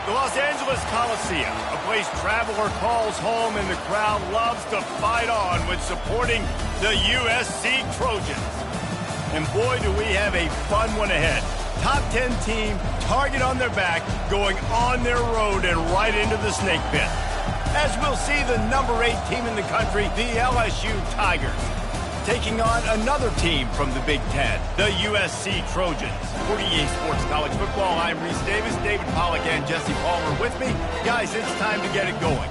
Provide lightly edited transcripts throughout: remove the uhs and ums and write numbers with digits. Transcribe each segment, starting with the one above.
The Los Angeles Coliseum, a place traveler calls home and the crowd loves to fight on when supporting the USC Trojans. And boy, do we have a fun one ahead. Top 10 team, target on their back, going on their road and right into the snake pit. As we'll see the number 8 team in the country, the LSU Tigers, taking on another team from the Big Ten, the USC Trojans. For EA Sports College Football, I'm Reese Davis, David Pollack and Jesse Palmer with me. Guys, it's time to get it going.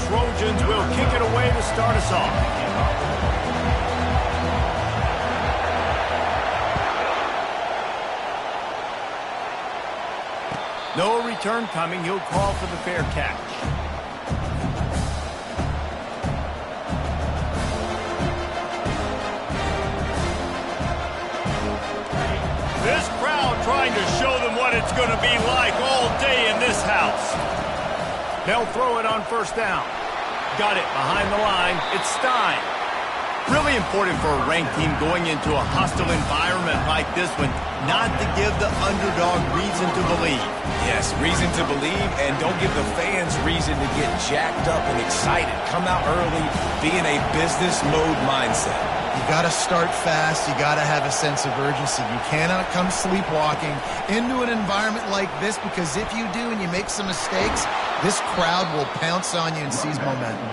Trojans will kick it away to start us off. No return coming. He'll call for the fair catch. This crowd trying to show them what it's going to be like all day in this house. They'll throw it on first down. Got it behind the line. It's Stein. Really important for a ranked team going into a hostile environment like this one, not to give the underdog reason to believe. Yes, reason to believe, and don't give the fans reason to get jacked up and excited. Come out early, be in a business mode mindset. You got to start fast. You got to have a sense of urgency. You cannot come sleepwalking into an environment like this, because if you do and you make some mistakes, this crowd will pounce on you and seize momentum.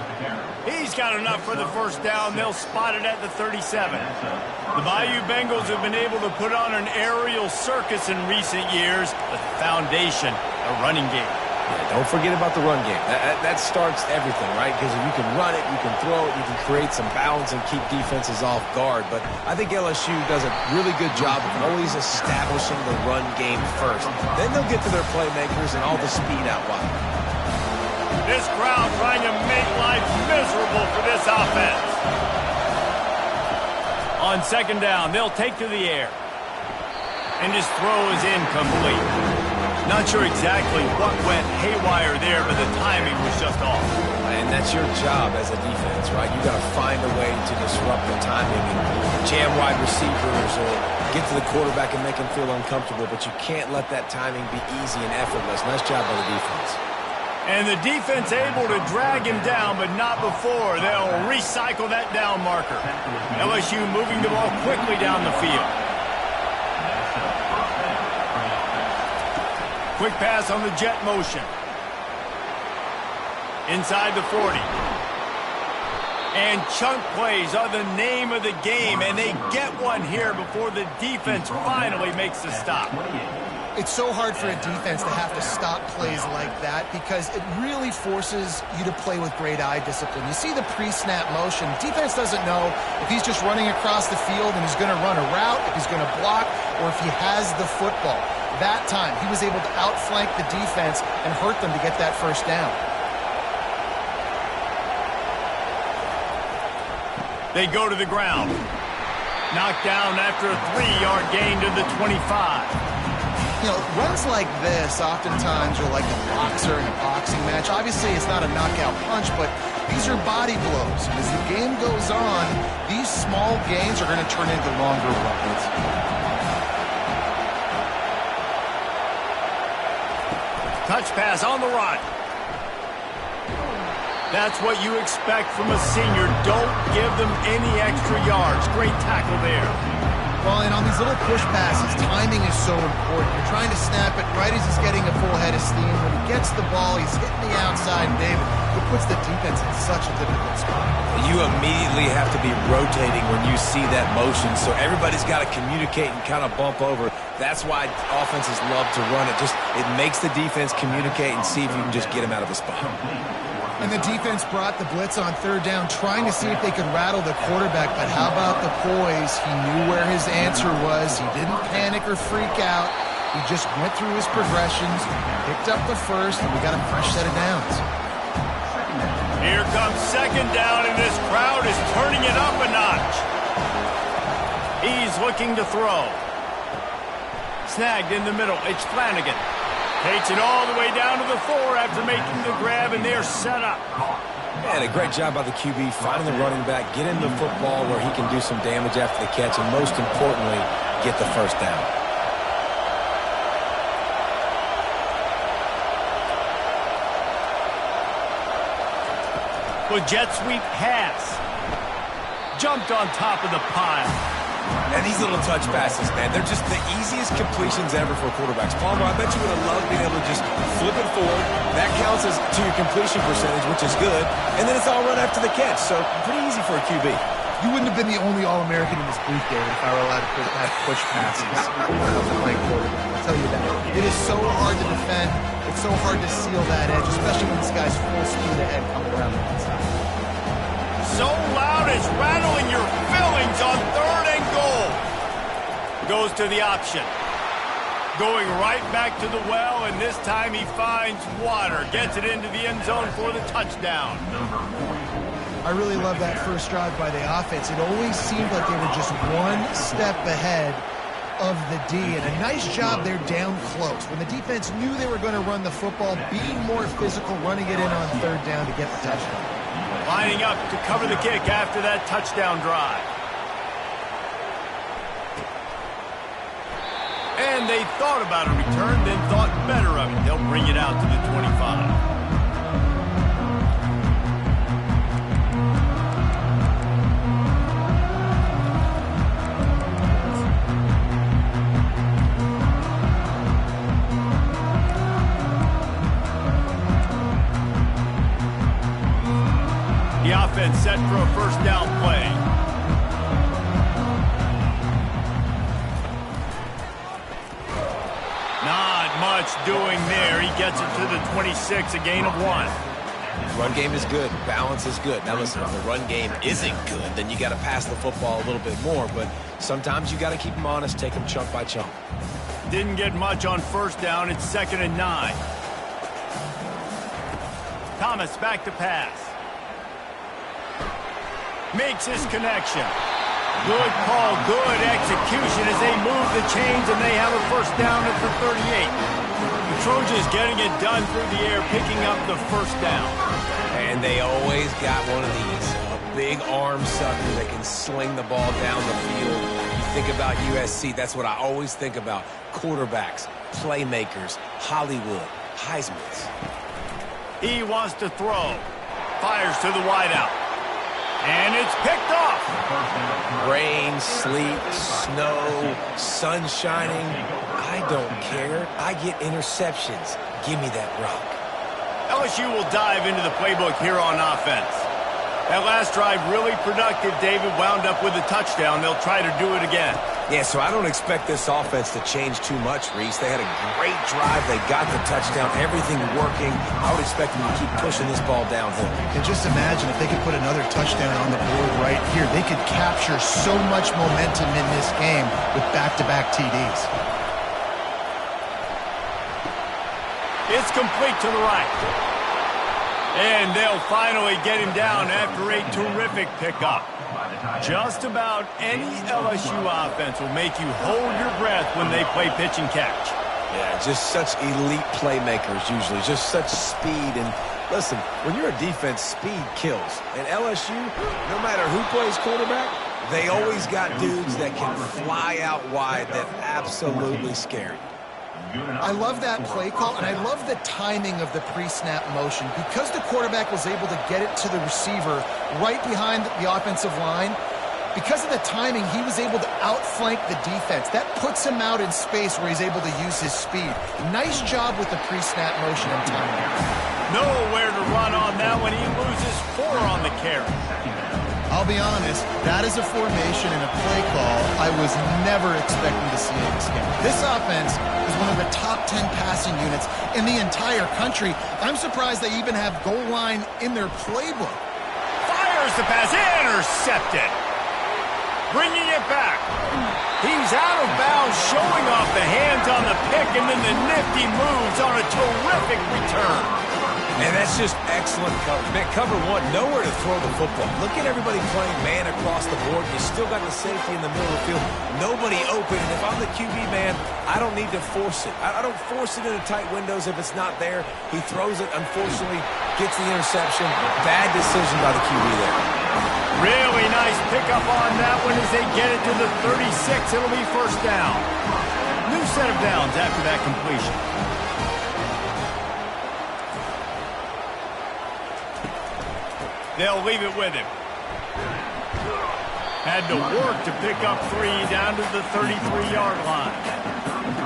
He's got enough for the first down. They'll spot it at the 37. The Bayou Bengals have been able to put on an aerial circus in recent years, but the foundation, a running game. Yeah, don't forget about the run game. That starts everything, right? Because if you can run it, you can throw it, you can create some balance and keep defenses off guard. But I think LSU does a really good job of always establishing the run game first. Then they'll get to their playmakers and all the speed out wide. This crowd trying to make life miserable for this offense. On second down, they'll take to the air. And his throw is incomplete. Not sure exactly what went haywire there, but the timing was just off. And that's your job as a defense, right? You got to find a way to disrupt the timing and jam wide receivers or get to the quarterback and make him feel uncomfortable, but you can't let that timing be easy and effortless. Nice job by the defense. And the defense able to drag him down, but not before. They'll recycle that down marker. LSU moving the ball quickly down the field. Quick pass on the jet motion. Inside the 40. And chunk plays are the name of the game, and they get one here before the defense finally makes the stop. It's so hard for a defense to have to stop plays like that, because it really forces you to play with great eye discipline. You see the pre-snap motion. Defense doesn't know if he's just running across the field and he's going to run a route, if he's going to block, or if he has the football. That time, he was able to outflank the defense and hurt them to get that first down. They go to the ground. Knocked down after a 3-yard gain to the 25. You know, runs like this oftentimes are like a boxer in a boxing match. Obviously, it's not a knockout punch, but these are body blows. And as the game goes on, these small gains are going to turn into longer runs. Touch pass on the run. That's what you expect from a senior. Don't give them any extra yards. Great tackle there. Well, and on these little push passes, timing is so important. You're trying to snap it right as he's getting a full head of steam. When he gets the ball, he's hitting the outside, and David, it puts the defense in such a difficult spot. You immediately have to be rotating when you see that motion, so everybody's got to communicate and kind of bump over. That's why offenses love to run it. It makes the defense communicate and see if you can just get him out of the spot. And the defense brought the blitz on third down, trying to see if they could rattle the quarterback. But how about the poise? He knew where his answer was. He didn't panic or freak out. He just went through his progressions, picked up the first, and we got a fresh set of downs. Here comes second down, and this crowd is turning it up a notch. looking to throw. Snagged in the middle. It's Flanagan. Takes it all the way down to the 4 after making the grab, and they're set up. And a great job by the QB finding the running back, getting the football where he can do some damage after the catch, and most importantly, get the first down. With jet sweep pass. Jumped on top of the pile. And these little touch passes, man, they're just the easiest completions ever for quarterbacks. Palmer, I bet you would have loved being able to just flip it forward. That counts as to your completion percentage, which is good. And then it's all run after the catch, so pretty easy for a QB. You wouldn't have been the only All-American in this booth, David, if I were allowed to have push passes. I'll tell you that. It is so hard to defend. It's so hard to seal that edge, especially when this guy's full speed ahead coming around the inside. So loud it's rattling your fillings on 3rd and goal. Goes to the option. Going right back to the well, and this time he finds water. Gets it into the end zone for the touchdown. I really love that first drive by the offense. It always seemed like they were just one step ahead of the D, and a nice job there down close. When the defense knew they were going to run the football, being more physical, running it in on 3rd down to get the touchdown. Lining up to cover the kick after that touchdown drive. And they thought about a return, then thought better of it. They'll bring it out to the 25. The offense set for a first down play. Not much doing there. He gets it to the 26, a gain of 1. Run game is good. Balance is good. Now listen, if the run game isn't good, then you got to pass the football a little bit more. But sometimes you got to keep them honest, take them chunk by chunk. Didn't get much on first down. It's 2nd and 9. Thomas back to pass. Makes his connection. Good call, good execution as they move the chains, and they have a first down at the 38. The Trojans getting it done through the air, picking up the first down. And they always got one of these. A big arm sucker that can sling the ball down the field. You think about USC, that's what I always think about. Quarterbacks, playmakers, Hollywood, Heismans. He wants to throw. Fires to the wideout. And it's picked off. Rain, sleet, snow, sun shining. I don't care. I get interceptions. Give me that rock. LSU will dive into the playbook here on offense. That last drive really productive. David wound up with a touchdown. They'll try to do it again. Yeah, so I don't expect this offense to change too much, Reese. They had a great drive. They got the touchdown. Everything working. I would expect them to keep pushing this ball downhill. And just imagine if they could put another touchdown on the board right here. They could capture so much momentum in this game with back-to-back TDs. It's complete to the right. And they'll finally get him down after a terrific pickup. Just about any LSU offense will make you hold your breath when they play pitch and catch. Yeah, just such elite playmakers usually, just such speed. And listen, when you're a defense, speed kills. And LSU, no matter who plays quarterback, they always got dudes that can fly out wide that absolutely scare you. I love that play call, and I love the timing of the pre-snap motion. Because the quarterback was able to get it to the receiver right behind the offensive line, because of the timing, he was able to outflank the defense. That puts him out in space where he's able to use his speed. Nice job with the pre-snap motion and timing. Nowhere to run on that one. He loses 4 on the carry. I'll be honest, that is a formation and a play call I was never expecting to see in this game. This offense is one of the top 10 passing units in the entire country. I'm surprised they even have goal line in their playbook. Fires the pass, intercepted. Bringing it back. He's out of bounds, showing off the hands on the pick, and then the nifty moves on a terrific return. And that's just excellent coverage. Man, cover one, nowhere to throw the football. Look at everybody playing man across the board. You still got the safety in the middle of the field. Nobody open. And if I'm the QB, man, I don't need to force it. I don't force it into tight windows if it's not there. He throws it, unfortunately, gets the interception. Bad decision by the QB there. Really nice pickup on that one as they get it to the 36. It'll be first down. New set of downs after that completion. They'll leave it with him. Had to work to pick up 3 down to the 33-yard line.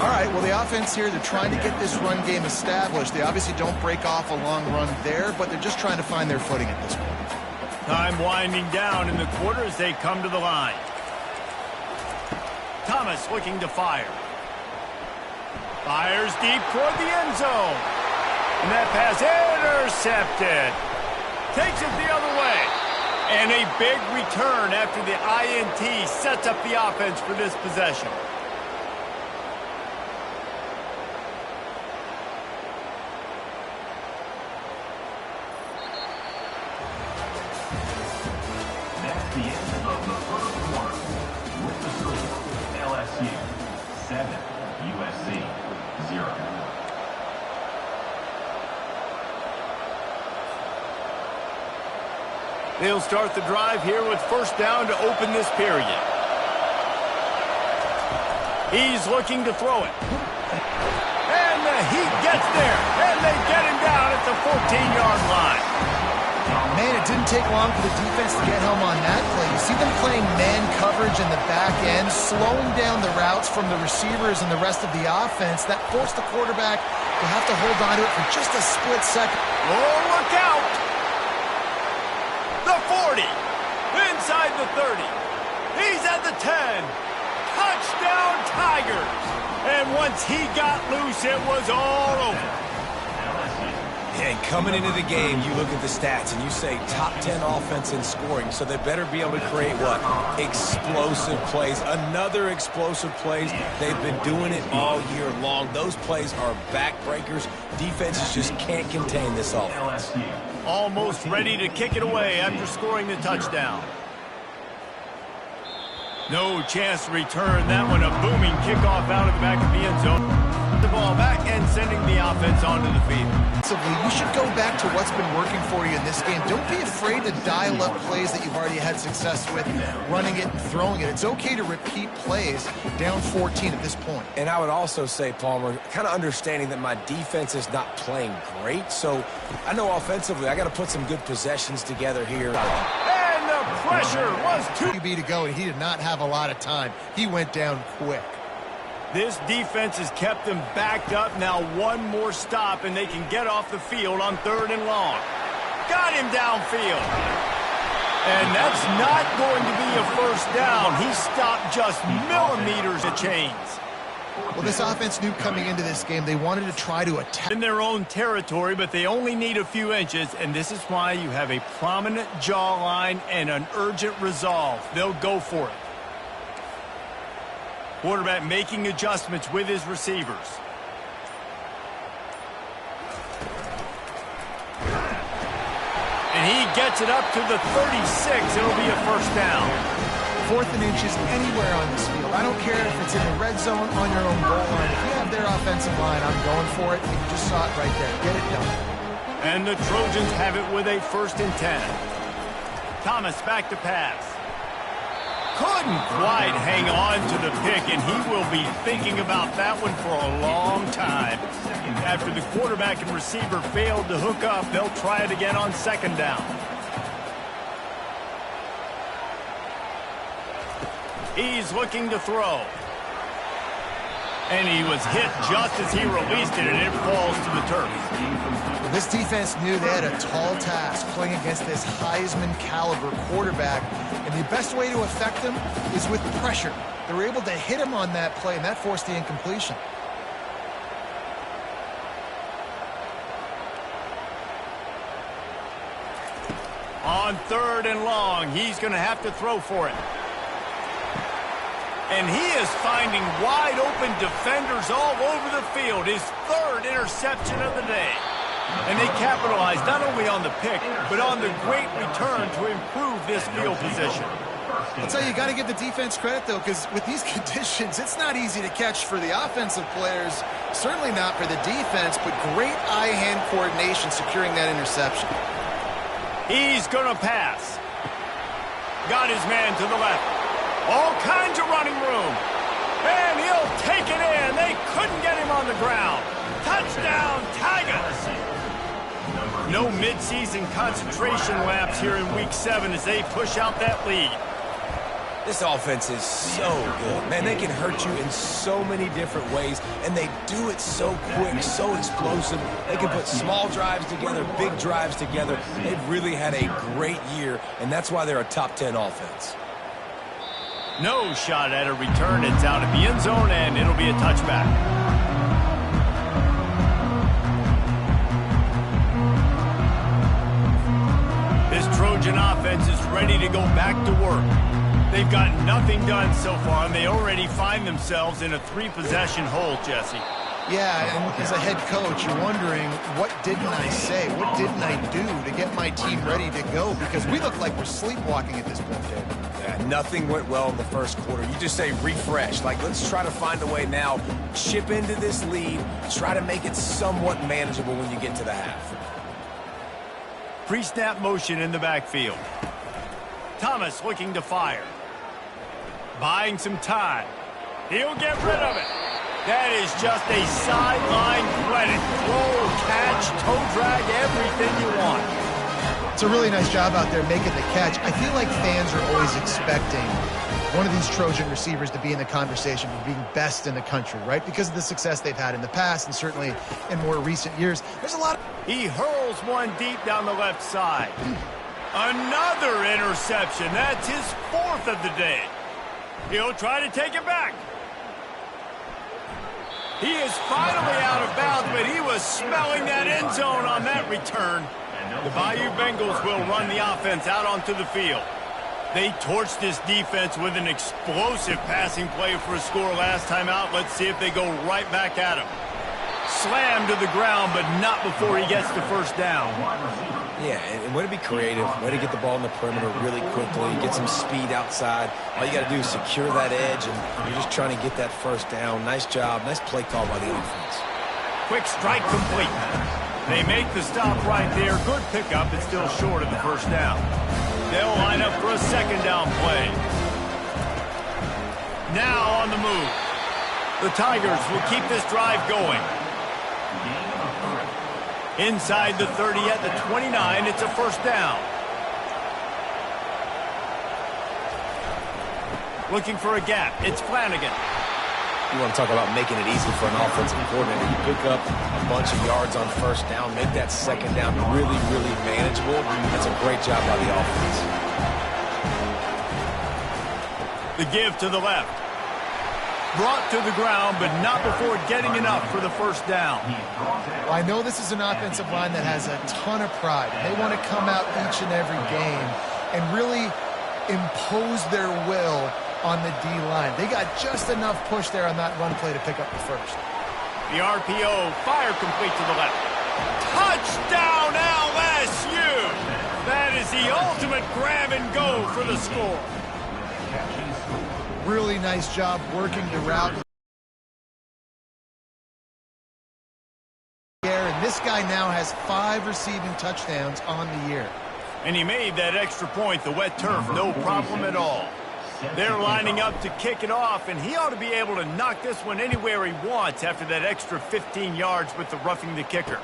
All right, well, the offense here, they're trying to get this run game established. They obviously don't break off a long run there, but they're just trying to find their footing at this point. Time winding down in the quarter as they come to the line. Thomas looking to fire. Fires deep toward the end zone. And that pass intercepted. Takes it the other way. And a big return after the INT sets up the offense for this possession. That's the end of the first quarter. With the score, LSU 7, USC 0. They'll start the drive here with first down to open this period. He's looking to throw it. And he gets there. And they get him down at the 14-yard line. Man, it didn't take long for the defense to get home on that play. You see them playing man coverage in the back end, slowing down the routes from the receivers and the rest of the offense. That forced the quarterback to have to hold on to it for just a split second. Oh, look out! The 40, inside the 30. He's at the 10. Touchdown, Tigers. And once he got loose, it was all over. And coming into the game, you look at the stats and you say top 10 offense in scoring, so they better be able to create what? Explosive plays. Another explosive plays. They've been doing it all year long. Those plays are backbreakers. Defenses just can't contain this offense. Almost ready to kick it away after scoring the touchdown. No chance to return that one. A booming kickoff out of the back of the end zone. The ball back and sending the offense onto the field. You should go back to what's been working for you in this game. Don't be afraid to dial up plays that you've already had success with, running it and throwing it. It's okay to repeat plays down 14 at this point. And I would also say, Palmer, kind of understanding that my defense is not playing great, so I know offensively I got to put some good possessions together here. And the pressure was too QB to go, and he did not have a lot of time. He went down quick. This defense has kept them backed up. Now one more stop, and they can get off the field on 3rd and long. Got him downfield. And that's not going to be a first down. He stopped just millimeters of chains. Well, this offense knew coming into this game they wanted to try to attack in their own territory, but they only need a few inches, and this is why you have a prominent jawline and an urgent resolve. They'll go for it. Quarterback making adjustments with his receivers. And he gets it up to the 36. It'll be a first down. 4th and inches anywhere on this field. I don't care if it's in the red zone, on your own goal line. If you have their offensive line, I'm going for it. And you just saw it right there. Get it done. And the Trojans have it with a 1st and 10. Thomas back to pass. Couldn't quite hang on to the pick, and he will be thinking about that one for a long time. After the quarterback and receiver failed to hook up, they'll try it again on 2nd down. He's looking to throw. And he was hit just as he released it, and it falls to the turf. This defense knew they had a tall task playing against this Heisman-caliber quarterback, and the best way to affect him is with pressure. They were able to hit him on that play, and that forced the incompletion. On 3rd and long, he's going to have to throw for it. And he is finding wide open defenders all over the field. His 3rd interception of the day. And they capitalized not only on the pick, but on the great return to improve this field position. I'll tell you, you got to give the defense credit, though, because with these conditions, it's not easy to catch for the offensive players, certainly not for the defense, but great eye-hand coordination securing that interception. He's going to pass. Got his man to the left. All kinds of running room. And he'll take it in. They couldn't get him on the ground. Touchdown, Tigers! No midseason concentration laps here in Week 7 as they push out that lead. This offense is so good. Man, they can hurt you in so many different ways, and they do it so quick, so explosive. They can put small drives together, big drives together. They've really had a great year, and that's why they're a top 10 offense. No shot at a return. It's out of the end zone, and it'll be a touchback. This Trojan offense is ready to go back to work. They've got nothing done so far, and they already find themselves in a 3-possession hole, Jesse. Yeah, and as a head coach, you're wondering, what didn't I say? What didn't I do to get my team ready to go? Because we look like we're sleepwalking at this point, David. Yeah, nothing went well in the first quarter. You just say refresh. Like, let's try to find a way now, chip into this lead, try to make it somewhat manageable when you get to the half. Pre-snap motion in the backfield. Thomas looking to fire. Buying some time. He'll get rid of it. That is just a sideline credit. Throw, catch, toe drag, everything you want. It's a really nice job out there making the catch. I feel like fans are always expecting one of these Trojan receivers to be in the conversation for being best in the country, right? Because of the success they've had in the past and certainly in more recent years. There's a lot. He hurls one deep down the left side. Another interception. That's his 4th of the day. He'll try to take it back. He is finally out of bounds, but he was smelling that end zone on that return. The Bayou Bengals will run the offense out onto the field. They torched this defense with an explosive passing play for a score last time out. Let's see if they go right back at him. Slammed to the ground, but not before he gets the first down. Yeah, and way to be creative, way to get the ball in the perimeter really quickly, get some speed outside. All you got to do is secure that edge, and you're just trying to get that first down. Nice job, nice play call by the offense. Quick strike complete. They make the stop right there. Good pickup, but still short of the first down. They'll line up for a second down play. Now on the move. The Tigers will keep this drive going. Inside the 30 at the 29, it's a first down. Looking for a gap, it's Flanagan. You want to talk about making it easy for an offensive coordinator. You pick up a bunch of yards on first down, make that second down really, really manageable. That's a great job by the offense. The give to the left. Brought to the ground, but not before getting enough for the first down. Well, I know this is an offensive line that has a ton of pride. They want to come out each and every game and really impose their will on the D-line. They got just enough push there on that run play to pick up the first. The RPO, fire complete to the left. Touchdown LSU! That is the ultimate grab and go for the score. Really nice job working the route. And this guy now has 5 receiving touchdowns on the year. And he made that extra point, the wet turf, no problem at all. They're lining up to kick it off, and he ought to be able to knock this one anywhere he wants after that extra 15 yards with the roughing the kicker.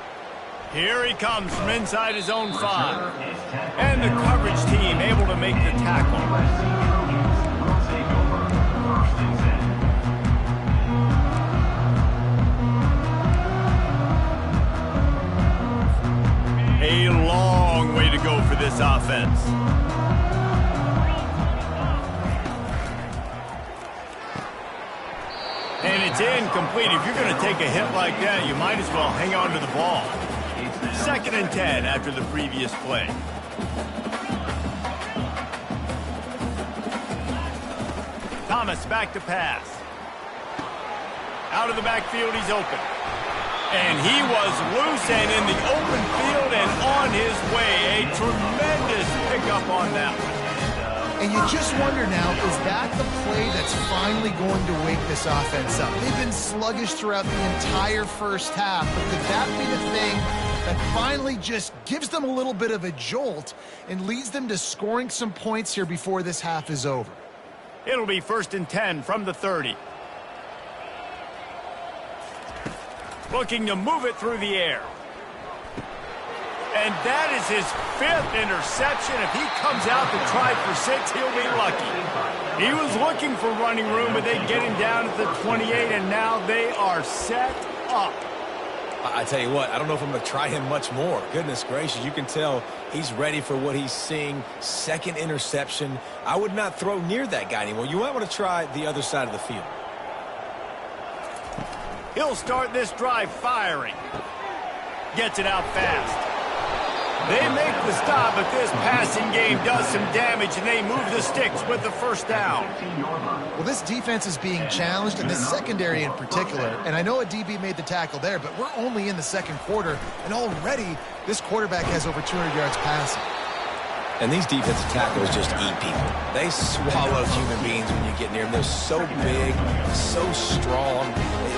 Here he comes from inside his own 5. And the coverage team able to make the tackle. A long way to go for this offense. And it's incomplete. If you're going to take a hit like that, you might as well hang on to the ball. 2nd and 10 after the previous play. Thomas back to pass. Out of the backfield, he's open. And he was loose and in the open field and on his way. A tremendous pickup on that one. And you just wonder now, is that the play that's finally going to wake this offense up? They've been sluggish throughout the entire first half, but could that be the thing that finally just gives them a little bit of a jolt and leads them to scoring some points here before this half is over? It'll be 1st and 10 from the 30. Looking to move it through the air. And that is his 5th interception. If he comes out to try for 6, he'll be lucky. He was looking for running room, but they get him down at the 28, and now they are set up. I tell you what, I don't know if I'm going to try him much more. Goodness gracious, you can tell he's ready for what he's seeing. 2nd interception. I would not throw near that guy anymore. You might want to try the other side of the field. He'll start this drive firing. Gets it out fast. They make the stop, but this passing game does some damage, and they move the sticks with the 1st down. Well, this defense is being challenged, and this secondary in particular. And I know a DB made the tackle there, but we're only in the 2nd quarter, and already this quarterback has over 200 yards passing. And these defensive tackles just eat people. They swallow human beings when you get near them. They're so big, so strong.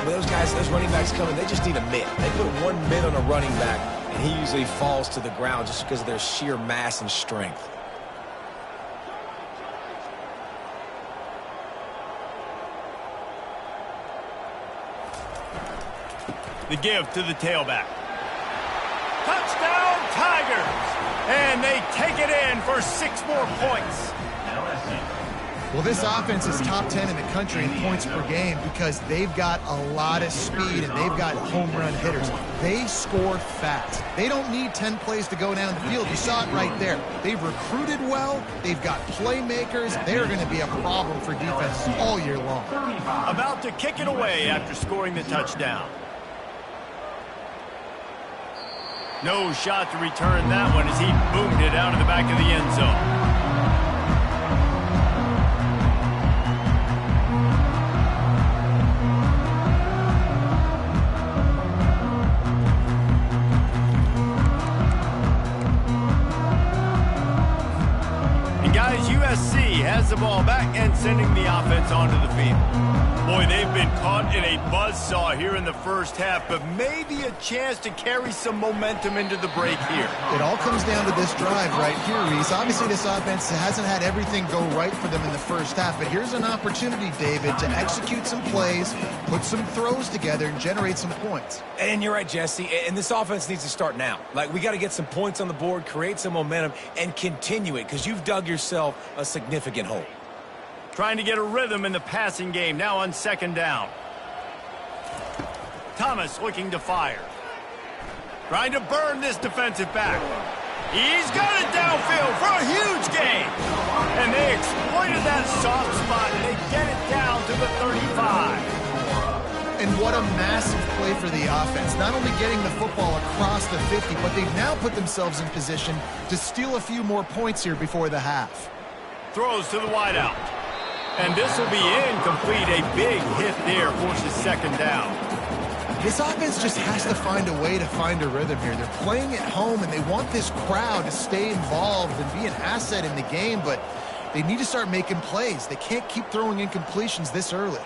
Those guys, those running backs coming, they just need a mitt. They put 1 mitt on a running back, and he usually falls to the ground just because of their sheer mass and strength. The give to the tailback. Touchdown, Tigers! And they take it in for 6 more points. Well, this offense is top 10 in the country in points per game because they've got a lot of speed and they've got home run hitters. They score fast. They don't need 10 plays to go down the field. You saw it right there. They've recruited well. They've got playmakers. They're going to be a problem for defenses all year long. About to kick it away after scoring the touchdown. No shot to return that one as he boomed it out of the back of the end zone. USC has the ball back and sending the offense onto the field. Boy, they've been caught in a buzzsaw here in the first half, but maybe a chance to carry some momentum into the break here. It all comes down to this drive right here, Reese. Obviously, this offense hasn't had everything go right for them in the first half, but here's an opportunity, David, to execute some plays, put some throws together, and generate some points. And you're right, Jesse, and this offense needs to start now. Like, we got to get some points on the board, create some momentum, and continue it, because you've dug yourself a significant hole. Trying to get a rhythm in the passing game, now on 2nd down. Thomas looking to fire. Trying to burn this defensive back. He's got it downfield for a huge gain. And they exploited that soft spot, and they get it down to the 35. And what a massive play for the offense. Not only getting the football across the 50, but they've now put themselves in position to steal a few more points here before the half. Throws to the wideout. And this will be incomplete. A big hit there forces 2nd down. This offense just has to find a way to find a rhythm here. They're playing at home, and they want this crowd to stay involved and be an asset in the game, but they need to start making plays. They can't keep throwing incompletions this early.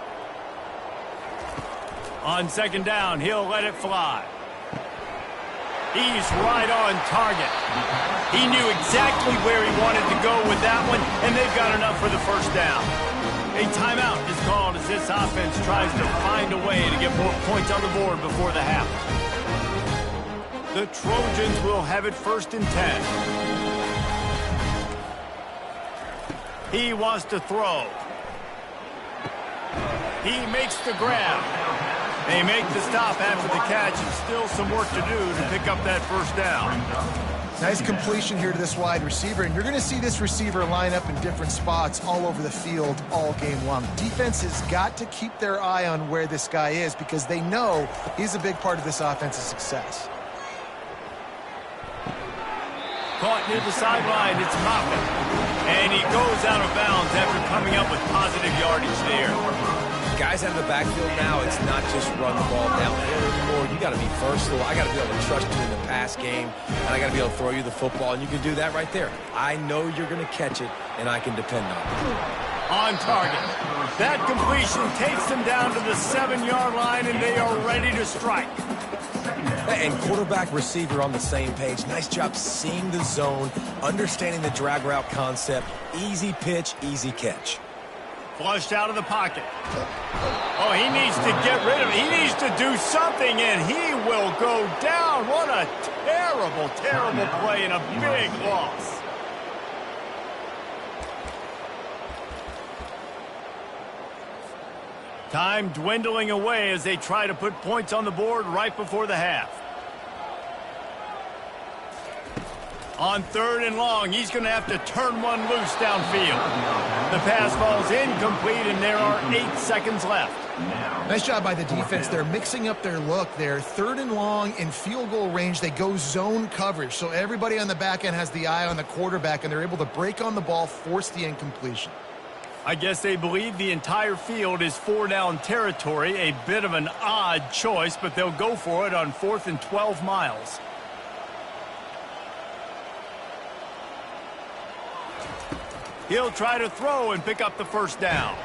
On 2nd down, he'll let it fly. He's right on target. He knew exactly where he wanted to go with that one, and they've got enough for the 1st down. A timeout is called as this offense tries to find a way to get more points on the board before the half. The Trojans will have it 1st and 10. He wants to throw. He makes the grab. They make the stop after the catch, and still some work to do to pick up that 1st down. Nice completion here to this wide receiver, and you're going to see this receiver line up in different spots all over the field all game long. Defense has got to keep their eye on where this guy is because they know he's a big part of this offense's success. Caught near the sideline, it's Moffitt. And he goes out of bounds after coming up with positive yardage there. Guys out of the backfield now, it's not just run the ball downhill anymore. You got to be versatile. I got to be able to trust you in the pass game, and I got to be able to throw you the football, and you can do that right there. I know you're going to catch it, and I can depend on it. On target. That completion takes them down to the 7-yard line, and they are ready to strike. And quarterback receiver on the same page. Nice job seeing the zone, understanding the drag route concept. Easy pitch, easy catch. Flushed out of the pocket. Oh, he needs to get rid of it. He needs to do something, and he will go down. What a terrible, terrible play and a big loss. Time dwindling away as they try to put points on the board right before the half. On 3rd and long, he's going to have to turn one loose downfield. The pass falls incomplete, and there are 8 seconds left. Nice job by the defense. They're mixing up their look there. 3rd and long in field goal range. They go zone coverage, so everybody on the back end has the eye on the quarterback, and they're able to break on the ball, force the incompletion. I guess they believe the entire field is 4-down territory. A bit of an odd choice, but they'll go for it on 4th and 12 miles. He'll try to throw and pick up the first down.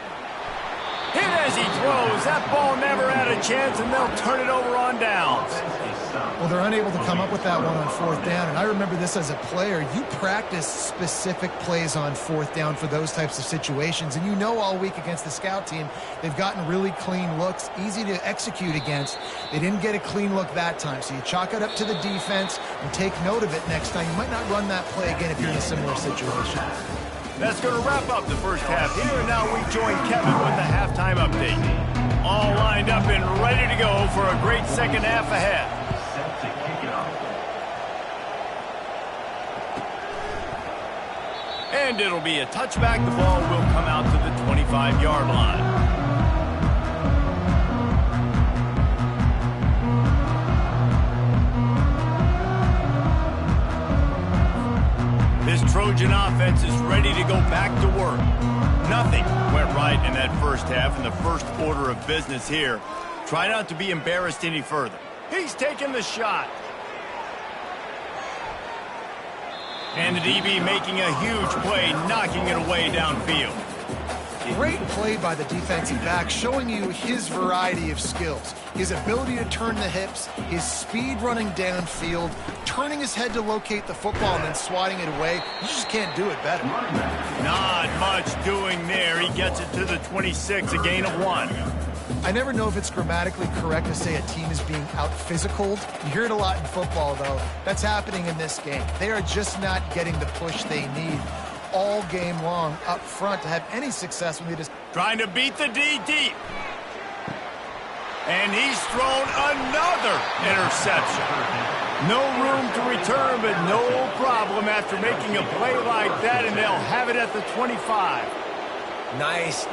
Hit as he throws. That ball never had a chance, and they'll turn it over on downs. Well, they're unable to come up with that one on 4th down, and I remember this as a player. You practice specific plays on 4th down for those types of situations, and you know all week against the scout team, they've gotten really clean looks, easy to execute against. They didn't get a clean look that time, so you chalk it up to the defense and take note of it next time. You might not run that play again if you're in a similar situation. That's going to wrap up the first half here, and now we join Kevin with the halftime update. All lined up and ready to go for a great second half ahead. Set to kick it off. And it'll be a touchback. The ball will come out to the 25-yard line. This Trojan offense is ready to go back to work. Nothing went right in that first half, and the first order of business here. Try not to be embarrassed any further. He's taking the shot. And the DB making a huge play, knocking it away downfield. Great play by the defensive back, showing you his variety of skills. His ability to turn the hips, his speed running downfield, turning his head to locate the football and then swatting it away. You just can't do it better. Not much doing there. He gets it to the 26, a gain of 1. I never know if it's grammatically correct to say a team is being out-physicaled. You hear it a lot in football, though. That's happening in this game. They are just not getting the push they need all game long up front to have any success when they just... Trying to beat the D deep. And he's thrown another interception. No room to return, but no problem after making a play like that, and they'll have it at the 25. Nice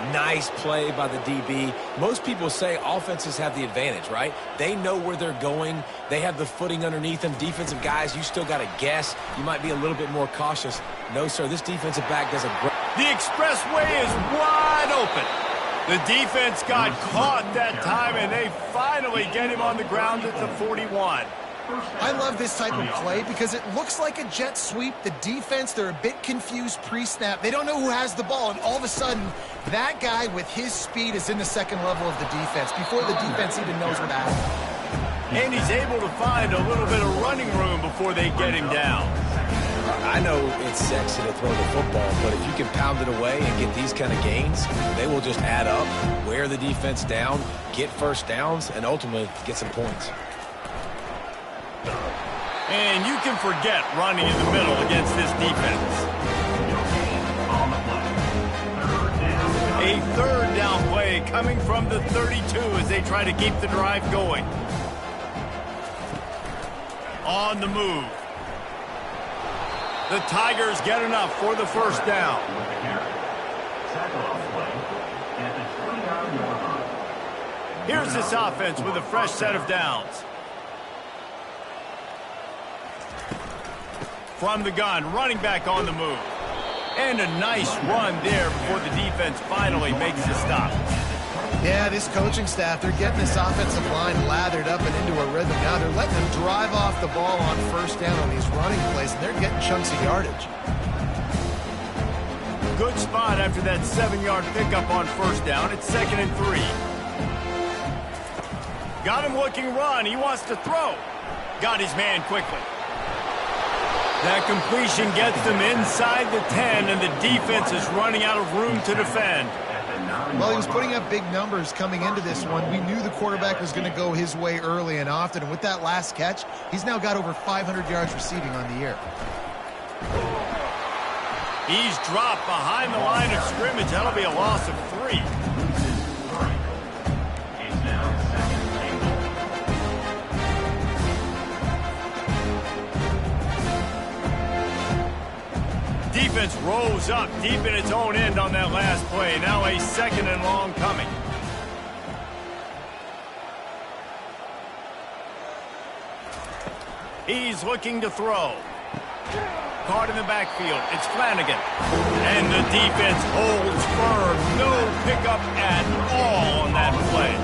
play by the DB. Most people say offenses have the advantage, right? They know where they're going. They have the footing underneath them. Defensive guys, you still got to guess. You might be a little bit more cautious. No, sir, this defensive back does a great... The expressway is wide open. The defense got caught that time, and they finally get him on the ground at the 41. I love this type of play because it looks like a jet sweep. The defense, they're a bit confused pre-snap. They don't know who has the ball, and all of a sudden, that guy with his speed is in the second level of the defense before the defense even knows what happened. And he's able to find a little bit of running room before they get him down. I know it's sexy to throw the football, but if you can pound it away and get these kind of gains, they will just add up, wear the defense down, get first downs, and ultimately get some points. And you can forget running in the middle against this defense. A third down play coming from the 32 as they try to keep the drive going. On the move. The Tigers get enough for the first down. Here's this offense with a fresh set of downs. From the gun, running back on the move. And a nice run there before the defense finally makes the stop. Yeah, this coaching staff, they're getting this offensive line lathered up and into a rhythm. Now they're letting them drive off the ball on first down on these running plays, and they're getting chunks of yardage. Good spot after that 7-yard pickup on first down. It's 2nd and 3. Got him looking run. He wants to throw. Got his man quickly. That completion gets them inside the 10, and the defense is running out of room to defend. Well, he was putting up big numbers coming into this one. We knew the quarterback was going to go his way early and often, and with that last catch, he's now got over 500 yards receiving on the year. He's dropped behind the line of scrimmage. That'll be a loss of 3. Defense rolls up deep in its own end on that last play. Now a 2nd and long coming. He's looking to throw. Caught in the backfield. It's Flanagan. And the defense holds firm. No pickup at all on that play.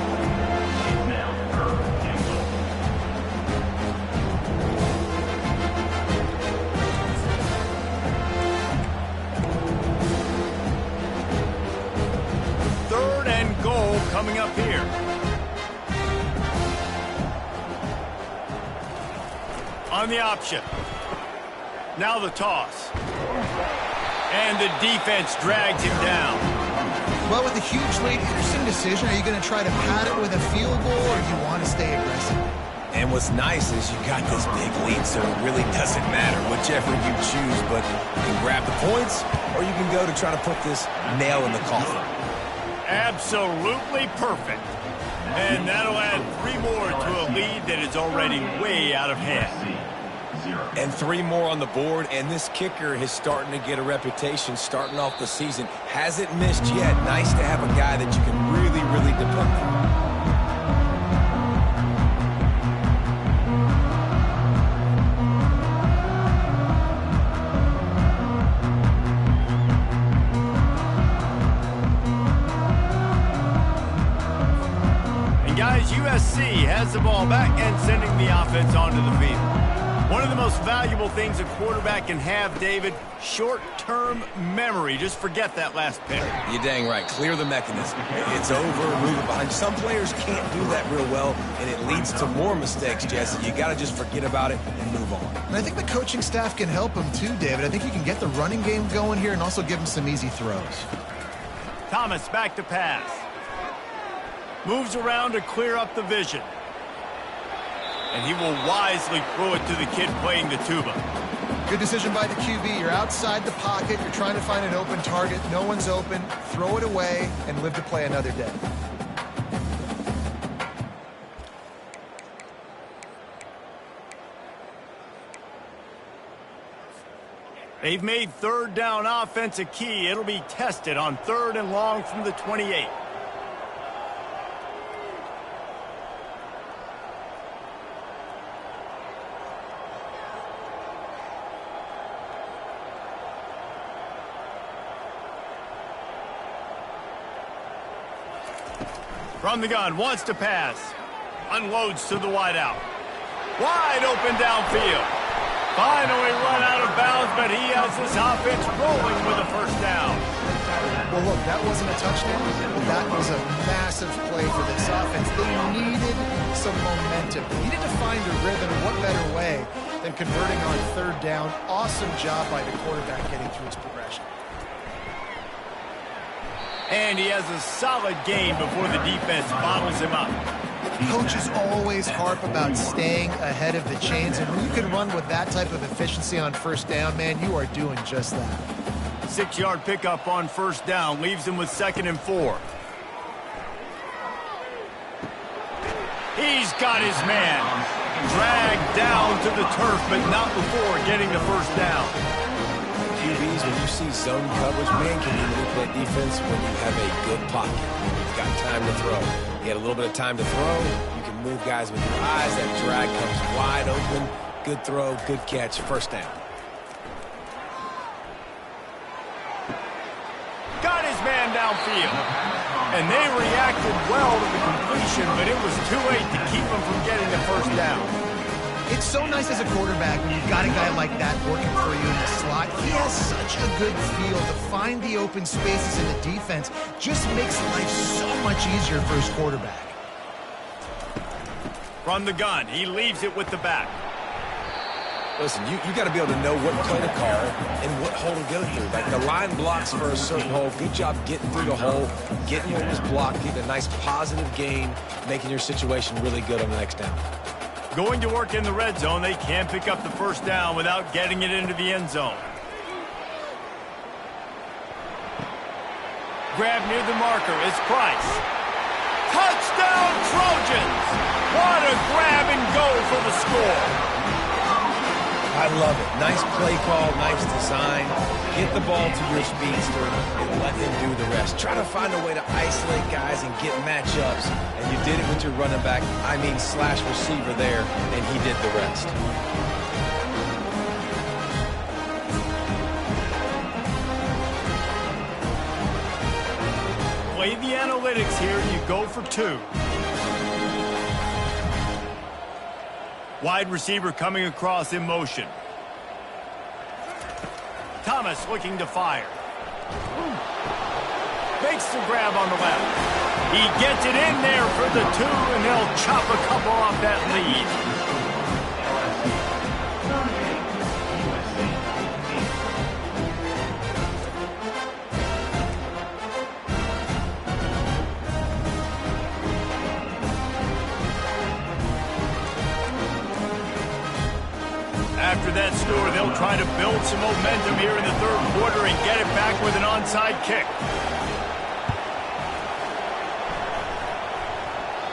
Coming up here. On the option. Now the toss. And the defense drags him down. Well, with a huge lead, interesting decision. Are you going to try to pad it with a field goal, or do you want to stay aggressive? And what's nice is you got this big lead, so it really doesn't matter whichever you choose, but you can grab the points, or you can go to try to put this nail in the coffin. Absolutely perfect. And that'll add 3 more to a lead that is already way out of hand. And 3 more on the board, and this kicker is starting to get a reputation starting off the season. Hasn't missed yet. Nice to have a guy that you can really, really depend on. USC has the ball back and sending the offense onto the field. One of the most valuable things a quarterback can have, David, short-term memory. Just forget that last pick. You're dang right. Clear the mechanism. It's over, move it behind. Some players can't do that real well, and it leads to more mistakes, Jesse. You got to just forget about it and move on. And I think the coaching staff can help him too, David. I think you can get the running game going here and also give him some easy throws. Thomas back to pass. Moves around to clear up the vision. And he will wisely throw it to the kid playing the tuba. Good decision by the QB. You're outside the pocket. You're trying to find an open target. No one's open. Throw it away and live to play another day. They've made 3rd down offense a key. It'll be tested on 3rd and long from the 28. From the gun, wants to pass. Unloads to the wideout. Wide open downfield. Finally run out of bounds, but he has this offense rolling with a 1st down. Well, look, that wasn't a touchdown, but that was a massive play for this offense. They needed some momentum. They needed to find a rhythm, and what better way than converting on 3rd down. Awesome job by the quarterback getting through his progression. And he has a solid gain before the defense bottles him up. Coaches always harp about staying ahead of the chains, and when you can run with that type of efficiency on 1st down, man, you are doing just that. 6-yard pickup on 1st down leaves him with 2nd and 4. He's got his man. Dragged down to the turf, but not before getting the 1st down. QBs, when you see zone coverage, man, can you manipulate defense when you have a good pocket? You've got time to throw. You had a little bit of time to throw. You can move guys with your eyes. That drag comes wide open. Good throw, good catch, 1st down. Got his man downfield. And they reacted well to the completion, but it was too late to keep them from getting the first down. It's so nice as a quarterback when you've got a guy like that working for you in the slot. He has such a good feel to find the open spaces in the defense. Just makes life so much easier for his quarterback. From the gun, he leaves it with the back. Listen, you got to be able to know what play to call and what hole to go through. Like the line blocks for a certain hole. Good job getting through the hole, getting what was blocked, getting a nice positive gain, making your situation really good on the next down. Going to work in the red zone, they can't pick up the first down without getting it into the end zone. Grab near the marker, it's Price. Touchdown Trojans! What a grab and go for the score. I love it. Nice play call, nice design. Get the ball to your speedster and let him do the rest. Try to find a way to isolate guys and get matchups. And you did it with your running back, slash receiver there, and he did the rest. Play the analytics here, you go for 2. Wide receiver coming across in motion. Thomas looking to fire. Makes the grab on the left. He gets it in there for the 2, and they'll chop a couple off that lead. After that score, they'll try to build some momentum here in the third quarter and get it back with an onside kick.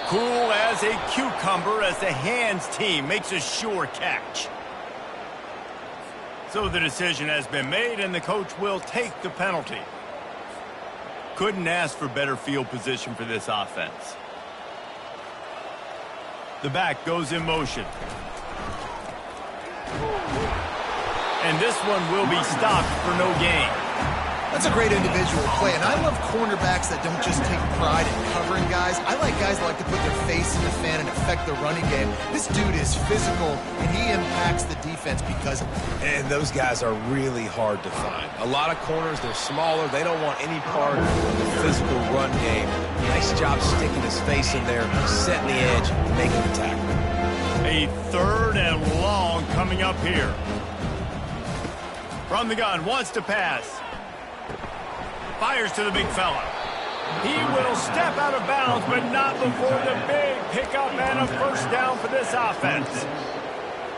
Cool as a cucumber as the hands team makes a sure catch. So the decision has been made, and the coach will take the penalty. Couldn't ask for better field position for this offense. The back goes in motion. And this one will be stopped for no gain. That's a great individual play, and I love cornerbacks that don't just take pride in covering guys. I like guys that like to put their face in the fan and affect the running game. This dude is physical, and he impacts the defense because of it. And those guys are really hard to find. A lot of corners, they're smaller. They don't want any part of the physical run game. Nice job sticking his face in there, setting the edge, making the tackle. A 3rd and long coming up here. From the gun, wants to pass. Fires to the big fella. He will step out of bounds, but not before the big pickup and a first down for this offense.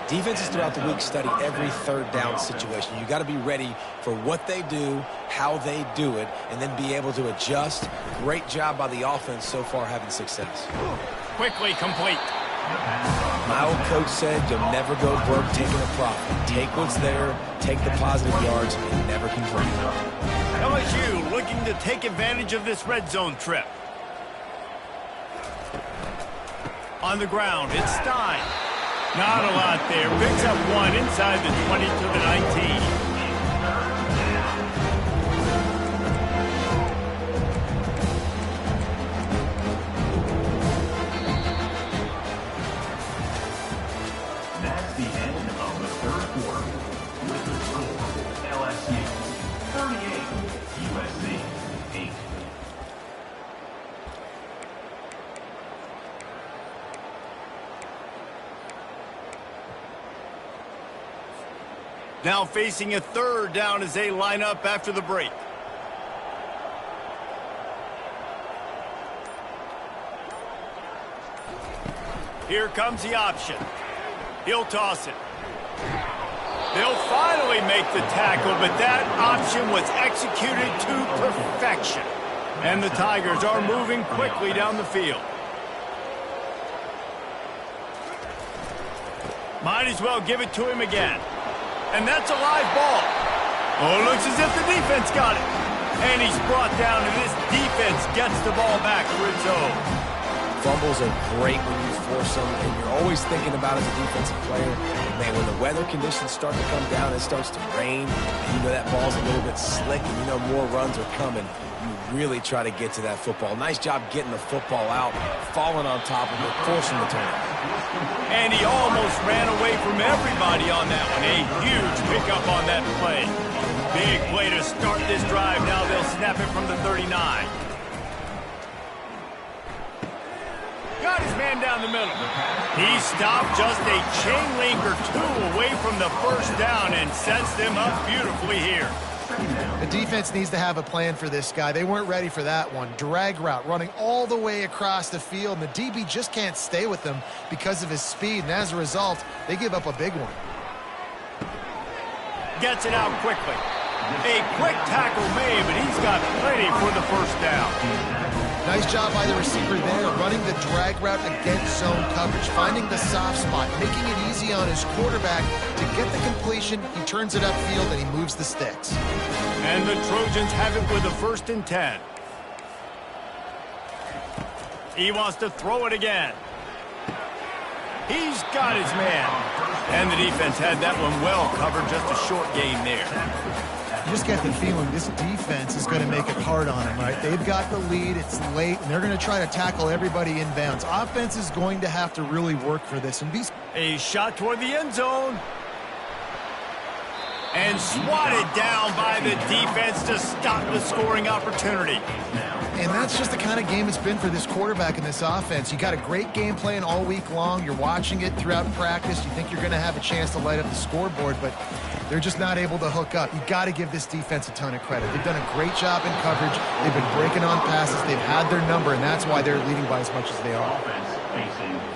Defenses throughout the week study every 3rd down situation. You got to be ready for what they do, how they do it, and then be able to adjust. Great job by the offense so far having success. Quickly complete. My old coach said you'll never go broke taking a profit. Take what's there, take the positive yards, and never complain. LSU looking to take advantage of this red zone trip. On the ground, it's Stein. Not a lot there. Picks up 1 inside the 20 to the 19. That's the end of the third quarter. With the score, LSU 38, USC 8. Now facing a 3rd down as they line up after the break. Here comes the option. He'll toss it. They'll finally make the tackle, but that option was executed to perfection. And the Tigers are moving quickly down the field. Might as well give it to him again. And that's a live ball. Oh, it looks as if the defense got it. And he's brought down, and this defense gets the ball back for its own. Fumbles are great when you force them, and you're always thinking about as a defensive player, man, when the weather conditions start to come down, it starts to rain, and you know that ball's a little bit slick, and you know more runs are coming. You really try to get to that football. Nice job getting the football out, falling on top of it, forcing the turnover. And he almost ran away from everybody on that one. A huge pickup on that play. Big play to start this drive. Now they'll snap it from the 39. Got his man down the middle. He stopped just a chain link or two away from the first down and sets them up beautifully here. The defense needs to have a plan for this guy. They weren't ready for that one. Drag route running all the way across the field, and the DB just can't stay with them because of his speed, and as a result, they give up a big one. Gets it out quickly. A quick tackle made, but he's got plenty for the first down. Nice job by the receiver there, running the drag route against zone coverage, finding the soft spot, making it easy on his quarterback to get the completion. He turns it upfield, and he moves the sticks. And the Trojans have it with a 1st and 10. He wants to throw it again. He's got his man. And the defense had that one well covered, just a short gain there. You just get the feeling this defense is going to make it hard on them, right? They've got the lead, it's late, and they're going to try to tackle everybody inbounds. Offense is going to have to really work for this. And a shot toward the end zone. And swatted down by the defense to stop the scoring opportunity. And that's just the kind of game it's been for this quarterback in this offense. You got a great game plan all week long. You're watching it throughout practice. You think you're going to have a chance to light up the scoreboard, but they're just not able to hook up. You got to give this defense a ton of credit. They've done a great job in coverage. They've been breaking on passes. They've had their number, and that's why they're leading by as much as they are.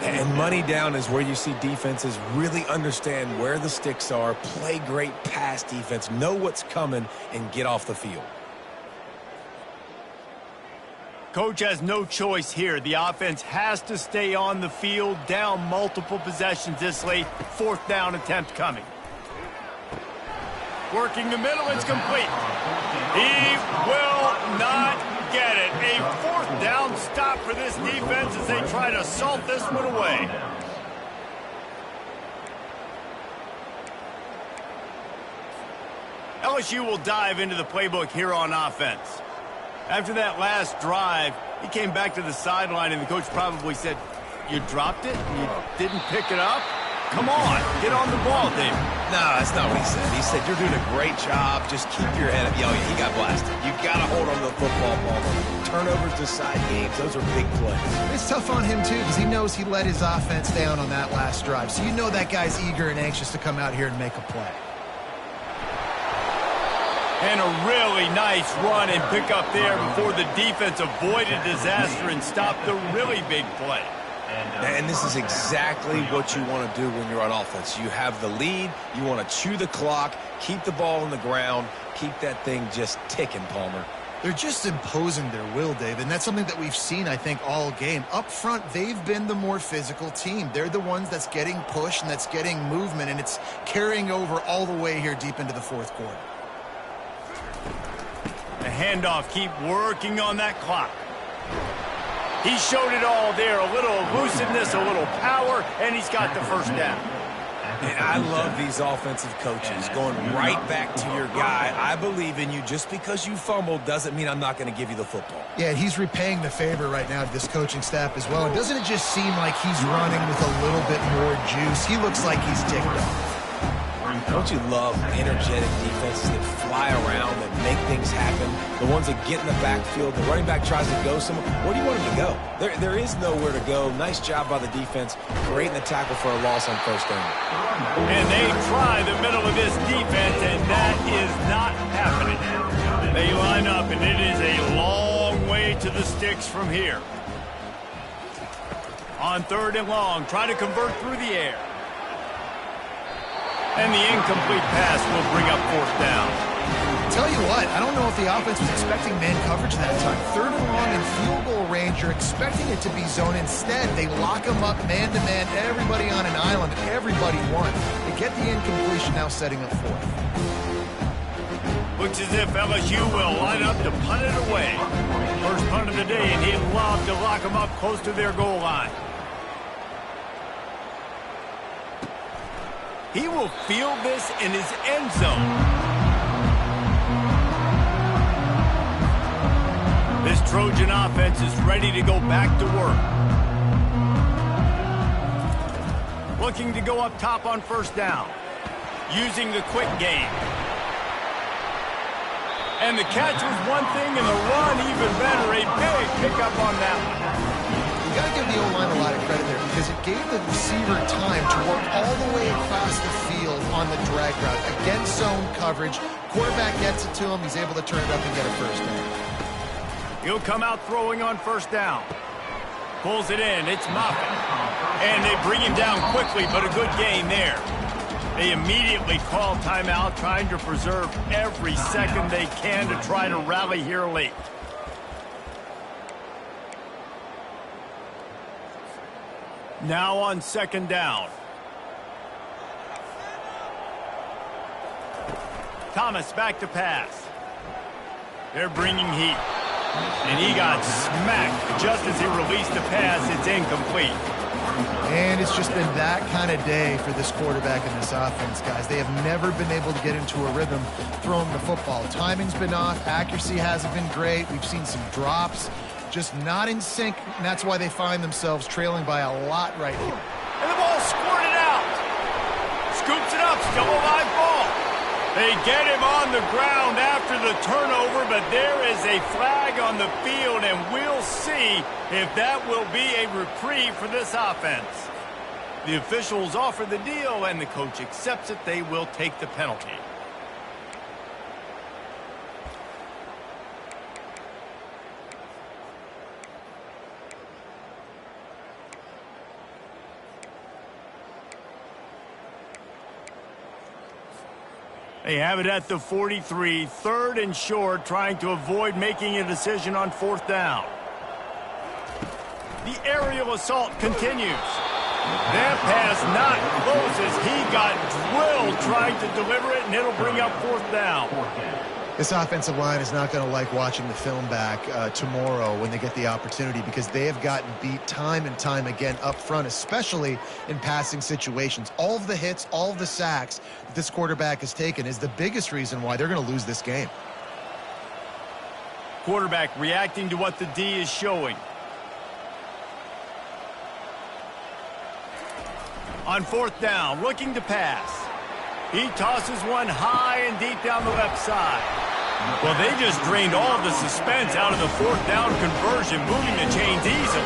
And money down is where you see defenses really understand where the sticks are, play great pass defense, know what's coming, and get off the field. Coach has no choice here. The offense has to stay on the field, down multiple possessions this late. 4th down attempt coming. Working the middle, it's complete. He will not get it. A 4th down stop for this defense as they try to salt this one away. LSU will dive into the playbook here on offense. After that last drive, he came back to the sideline, and the coach probably said, "You dropped it? You didn't pick it up? Come on, get on the ball, David." No, that's not what he said. He said, "You're doing a great job. Just keep your head up." Oh, yeah, he got blasted. You got to hold on to the football ball. Turnovers decide games. Those are big plays. It's tough on him, too, because he knows he let his offense down on that last drive. So you know that guy's eager and anxious to come out here and make a play. And a really nice run and pick up there before the defense avoided disaster and stopped the really big play. And this is exactly what you want to do when you're on offense. You have the lead. You want to chew the clock, keep the ball on the ground, keep that thing just ticking, Palmer. They're just imposing their will, Dave, and that's something that we've seen, I think, all game. Up front, they've been the more physical team. They're the ones that's getting pushed and that's getting movement, and it's carrying over all the way here deep into the 4th quarter. The handoff, keep working on that clock. He showed it all there, a little elusiveness, a little power, and he's got the first down. And I love these offensive coaches going right back to your guy. I believe in you. Just because you fumbled doesn't mean I'm not going to give you the football. Yeah, he's repaying the favor right now to this coaching staff as well. And doesn't it just seem like he's running with a little bit more juice? He looks like he's ticked off. Don't you love energetic defenses that fly around, that make things happen? The ones that get in the backfield, the running back tries to go somewhere. Where do you want him to go? There is nowhere to go. Nice job by the defense, creating the tackle for a loss on 1st down. And they try the middle of this defense, and that is not happening. They line up, and it is a long way to the sticks from here. On 3rd and long, try to convert through the air. And the incomplete pass will bring up 4th down. Tell you what, I don't know if the offense was expecting man coverage that time. 3rd and long in field goal range, you're expecting it to be zone. Instead, they lock them up man-to-man, everybody on an island, and everybody won. They get the incompletion, now setting up 4th. Looks as if LSU will line up to punt it away. First punt of the day, and he'd love to lock them up close to their goal line. He will field this in his end zone. This Trojan offense is ready to go back to work. Looking to go up top on first down. Using the quick game. And the catch was one thing, and the run even better. A big pickup on that one. You got to give the O-line a lot of credit there because it gave the receiver time to work all the way across the field on the drag route. Against zone coverage, quarterback gets it to him. He's able to turn it up and get a first down. He'll come out throwing on first down. Pulls it in. It's Moffitt. And they bring him down quickly, but a good gain there. They immediately call timeout, trying to preserve every second they can to try to rally here late. Now on second down. Thomas back to pass. They're bringing heat. And he got smacked just as he released the pass. It's incomplete. And it's just been that kind of day for this quarterback and this offense, guys. They have never been able to get into a rhythm throwing the football. Timing's been off. Accuracy hasn't been great. We've seen some drops. Just not in sync, and that's why they find themselves trailing by a lot right here. And the ball squirted out. Scoops it up. Still a live ball. They get him on the ground after the turnover, but there is a flag on the field, and we'll see if that will be a reprieve for this offense. The officials offer the deal, and the coach accepts it. They will take the penalty. They have it at the 43, third and short, trying to avoid making a decision on fourth down. The aerial assault continues. That pass not close as he got drilled trying to deliver it, and it'll bring up fourth down. This offensive line is not going to like watching the film back tomorrow when they get the opportunity because they have gotten beat time and time again up front, especially in passing situations. All of the hits, all of the sacks that this quarterback has taken is the biggest reason why they're going to lose this game. Quarterback reacting to what the D is showing. On fourth down, looking to pass. He tosses one high and deep down the left side. Well, they just drained all of the suspense out of the fourth down conversion, moving the chains easily.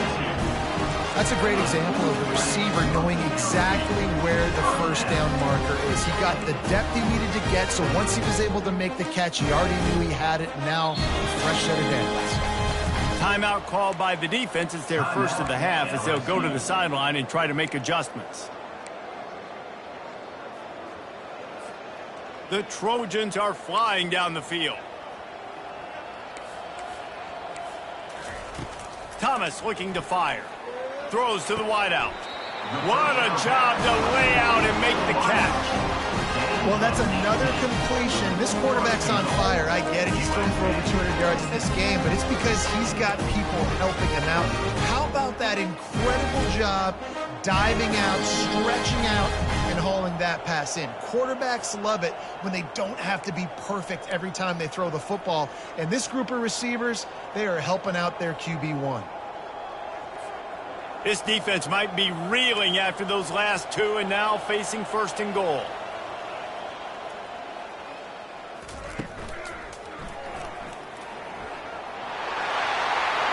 That's a great example of the receiver knowing exactly where the first down marker is. He got the depth he needed to get, so once he was able to make the catch, he already knew he had it, and now fresh set of downs. Timeout called by the defense. It's their first of the half as they'll go to the sideline and try to make adjustments. The Trojans are flying down the field. Thomas looking to fire. Throws to the wideout. What a job to lay out and make the catch. Well, that's another completion. This quarterback's on fire. I get it. He's thrown for over 200 yards in this game, but it's because he's got people helping him out. How about that incredible job diving out, stretching out, and hauling that pass in? Quarterbacks love it when they don't have to be perfect every time they throw the football. And this group of receivers, they are helping out their QB1. This defense might be reeling after those last two and now facing first and goal.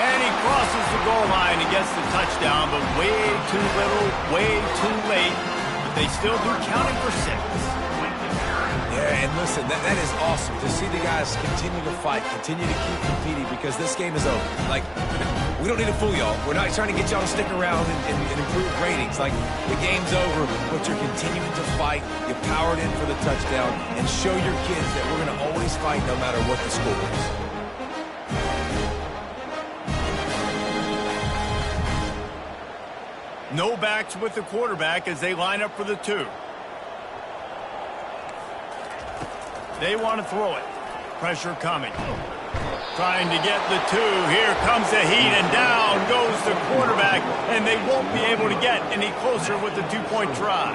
And he crosses the goal line and gets the touchdown, but way too little, way too late. But they still do counting for 6. Yeah, and listen, that is awesome to see the guys continue to fight, continue to keep competing because this game is over. Like, we don't need to fool y'all. We're not trying to get y'all to stick around and improve ratings. Like, the game's over, but you're continuing to fight. You powered in for the touchdown and show your kids that we're going to always fight no matter what the score is. No backs with the quarterback as they line up for the 2. They want to throw it. Pressure coming. Trying to get the 2. Here comes the heat, and down goes the quarterback, and they won't be able to get any closer with the 2-point try.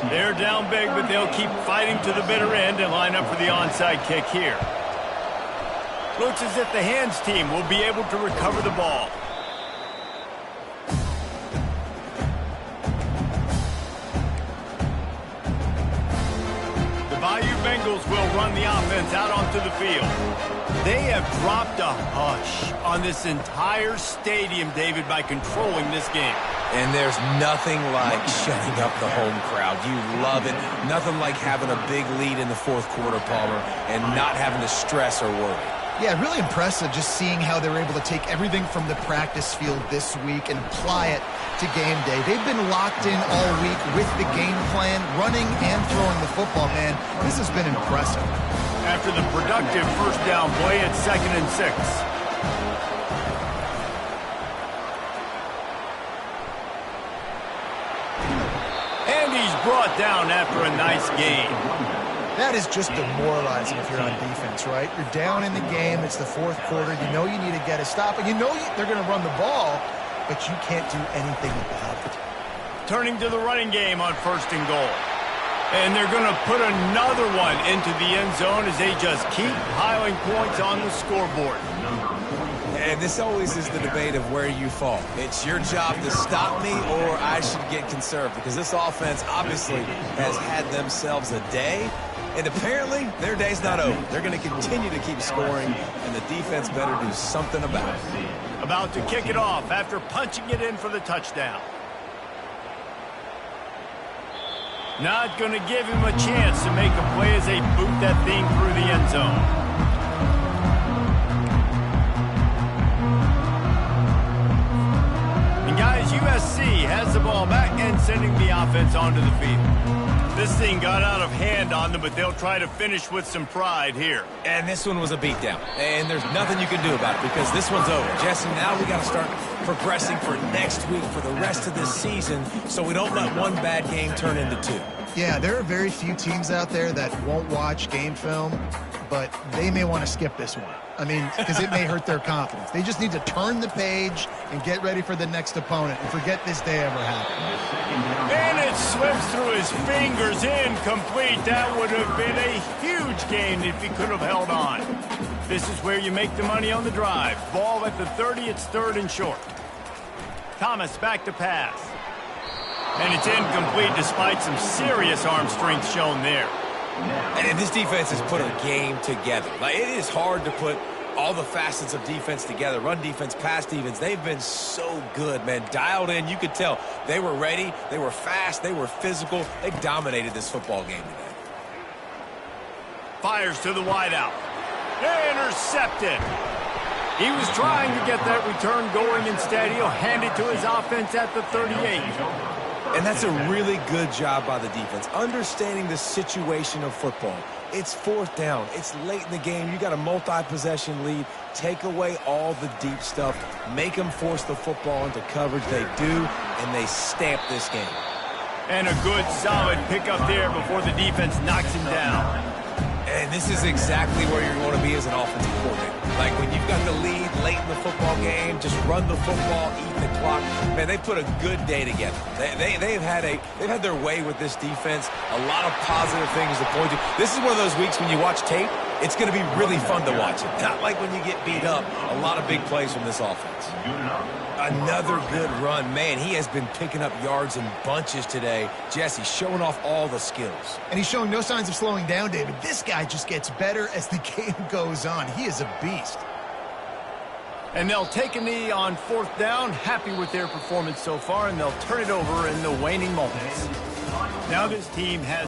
They're down big, but they'll keep fighting to the bitter end and line up for the onside kick here. Looks as if the hands team will be able to recover the ball. The Bayou Bengals will run the offense out onto the field. They have dropped a hush on this entire stadium, David, by controlling this game. And there's nothing like shutting up the home crowd. You love it. Nothing like having a big lead in the fourth quarter, Palmer, and not having to stress or worry. Yeah, really impressive just seeing how they were able to take everything from the practice field this week and apply it to game day. They've been locked in all week with the game plan, running and throwing the football, man. This has been impressive. After the productive first down play at 2nd and 6. And he's brought down after a nice gain. That is just demoralizing if you're on defense, right? You're down in the game. It's the fourth quarter. You know you need to get a stop. And you know they're going to run the ball, but you can't do anything about it. Turning to the running game on 1st and goal. And they're going to put another one into the end zone as they just keep piling points on the scoreboard. And this always is the debate of where you fall. It's your job to stop me or I should get conserved, because this offense obviously has had themselves a day, and apparently their day's not over. They're going to continue to keep scoring, and the defense better do something about it. About to kick it off after punching it in for the touchdown. Not going to give him a chance to make a play as they boot that thing through the end zone. And guys, USC has the ball back and sending the offense onto the field. This thing got out of hand on them, but they'll try to finish with some pride here. And this one was a beatdown, and there's nothing you can do about it because this one's over. Jesse, now we got to start progressing for next week, for the rest of this season, so we don't let one bad game turn into two. Yeah, there are very few teams out there that won't watch game film, but they may want to skip this one. I mean, because it may hurt their confidence. They just need to turn the page and get ready for the next opponent and forget this day ever happened. And it slips through his fingers, incomplete. That would have been a huge gain if he could have held on. This is where you make the money on the drive. Ball at the 30, it's 3rd and short. Thomas back to pass. And it's incomplete despite some serious arm strength shown there. And this defense has put a game together. Like, it is hard to put all the facets of defense together. Run defense, pass defense. They've been so good, man. Dialed in. You could tell they were ready. They were fast. They were physical. They dominated this football game today. Fires to the wideout. Intercepted. He was trying to get that return going. Instead, he'll hand it to his offense at the 38. And that's a really good job by the defense, understanding the situation of football. It's 4th down. It's late in the game. You got a multi-possession lead. Take away all the deep stuff. Make them force the football into coverage. They do, and they stamp this game. And a good, solid pickup there before the defense knocks him down. And this is exactly where you're going to be as an offensive coordinator. Like, when you've got the lead late in the football game, just run the football, eat the clock. Man, they put a good day together. They've had their way with this defense. A lot of positive things to point to. This is one of those weeks when you watch tape, it's going to be really fun to watch it. Not like when you get beat up. A lot of big plays from this offense. Another good run. Man, he has been picking up yards in bunches today. Jesse showing off all the skills. And he's showing no signs of slowing down, David. This guy just gets better as the game goes on. He is a beast. And they'll take a knee on 4th down. Happy with their performance so far, and they'll turn it over in the waning moments. Now this team has